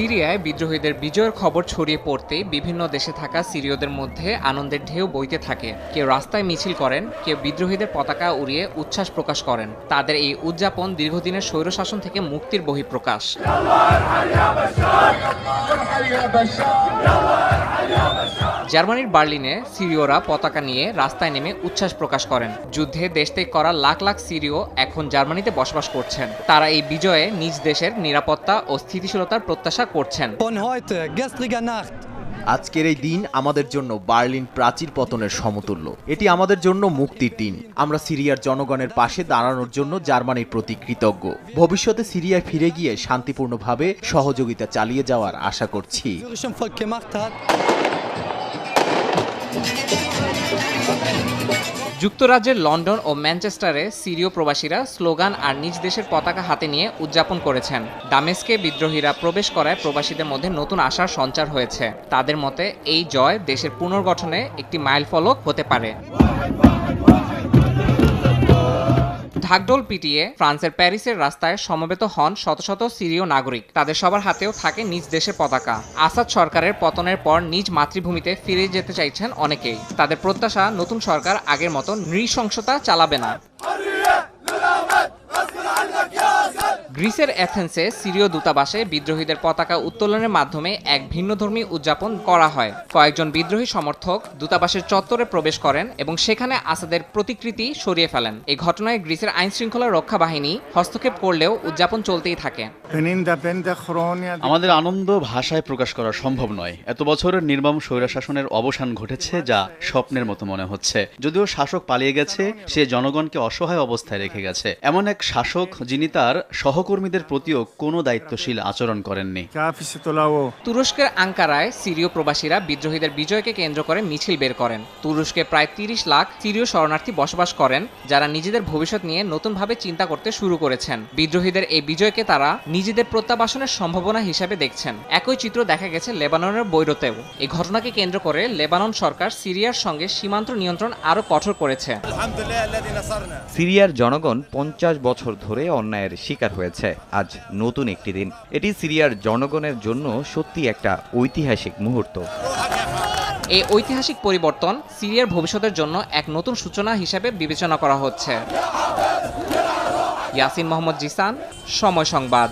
সিরিয়ায় বিদ্রোহীদের বিজয়ের খবর ছড়িয়ে পড়তেই বিভিন্ন দেশে থাকা সিরীয়দের মধ্যে আনন্দের ঢেউ বইতে থাকে। কেউ রাস্তায় মিছিল করেন, কেউ বিদ্রোহীদের পতাকা উড়িয়ে উচ্ছ্বাস প্রকাশ করেন। তাদের এই উদযাপন দীর্ঘদিনের স্বৈরশাসন থেকে মুক্তির বহিঃপ্রকাশ। জার্মানির বার্লিনে সিরীয়রা পতাকা নিয়ে রাস্তায় নেমে উচ্ছ্বাস প্রকাশ করেন। যুদ্ধে দেশ ত্যাগ করা লাখ লাখ সিরীয় এখন জার্মানিতে বসবাস করছেন। তারা এই বিজয়ে নিজ দেশের নিরাপত্তা ও স্থিতিশীলতার প্রত্যাশা করছেন। আজকের এই দিন আমাদের জন্য বার্লিন প্রাচীর পতনের সমতুল্য। এটি আমাদের জন্য মুক্তির দিন। আমরা সিরিয়ার জনগণের পাশে দাঁড়ানোর জন্য জার্মানির প্রতি কৃতজ্ঞ। ভবিষ্যতে সিরিয়ায় ফিরে গিয়ে শান্তিপূর্ণভাবে সহযোগিতা চালিয়ে যাওয়ার আশা করছি। যুক্তরাজ্যের লন্ডন ও ম্যানচেস্টারে সিরীয় প্রবাসীরা স্লোগান আর নিজ দেশের পতাকা হাতে নিয়ে উদযাপন করেছেন। দামেস্কে বিদ্রোহীরা প্রবেশ করায় প্রবাসীদের মধ্যে নতুন আশার সঞ্চার হয়েছে। তাদের মতে এই জয় দেশের পুনর্গঠনে একটি মাইলফলক হতে পারে। ঢাকঢোল পিটিয়ে ফ্রান্সের প্যারিসের রাস্তায় সমবেত হন শত শত সিরীয় নাগরিক। তাদের সবার হাতেও থাকে নিজ দেশের পতাকা। আসাদ সরকারের পতনের পর নিজ মাতৃভূমিতে ফিরে যেতে চাইছেন অনেকেই। তাদের প্রত্যাশা, নতুন সরকার আগের মতো নৃশংসতা চালাবে না। গ্রিসের অ্যাথেন্সে সিরীয় দূতাবাসে বিদ্রোহীদের পতাকা উত্তোলনের মাধ্যমে এক ভিন্নধর্মী উদযাপন করা হয়। কয়েকজন বিদ্রোহী সমর্থক দূতাবাসের চত্বরে প্রবেশ করেন এবং সেখানে আসাদের প্রতিকৃতি সরিয়ে ফেলেন। এই ঘটনায় গ্রিসের আইনশৃঙ্খলা রক্ষা বাহিনী হস্তক্ষেপ করলেও উদযাপন চলতেই থাকে। আমাদের আনন্দ ভাষায় প্রকাশ করা সম্ভব নয়। এত বছরের নির্মম স্বৈরশাসনের অবসান ঘটেছে, যা স্বপ্নের মতো মনে হচ্ছে। যদিও শাসক পালিয়ে গেছে, সে জনগণকে অসহায় অবস্থায় রেখে গেছে। এমন এক শাসক যিনি তার সহকর্মীদের প্রতিও কোনো দায়িত্বশীল আচরণ করেননি। তুরস্কের আঙ্কারায় সিরীয় প্রবাসীরা বিদ্রোহীদের বিজয়কে কেন্দ্র করে মিছিল বের করেন। তুরস্কে প্রায় ৩০ লাখ সিরীয় শরণার্থী বসবাস করেন, যারা নিজেদের ভবিষ্যৎ নিয়ে নতুনভাবে চিন্তা করতে শুরু করেছেন। বিদ্রোহীদের এই বিজয়কে তারা নিজেদের প্রত্যাবাসনের সম্ভাবনা হিসাবে দেখছেন। একই চিত্র দেখা গেছে লেবাননের বৈরুতেও। এই ঘটনাকে কেন্দ্র করে লেবানন সরকার সিরিয়ার সঙ্গে সীমান্ত নিয়ন্ত্রণ আরও কঠোর করেছে। সিরিয়ার জনগণ ৫০ বছর ধরে অন্যায়ের শিকার হয়েছে। আজ নতুন একটি দিন। এটি সিরিয়ার জনগণের জন্য সত্যি একটা ঐতিহাসিক মুহূর্ত। এই ঐতিহাসিক পরিবর্তন সিরিয়ার ভবিষ্যতের জন্য এক নতুন সূচনা হিসেবে বিবেচনা করা হচ্ছে। ইয়াসিন মোহাম্মদ জিসান, সময় সংবাদ।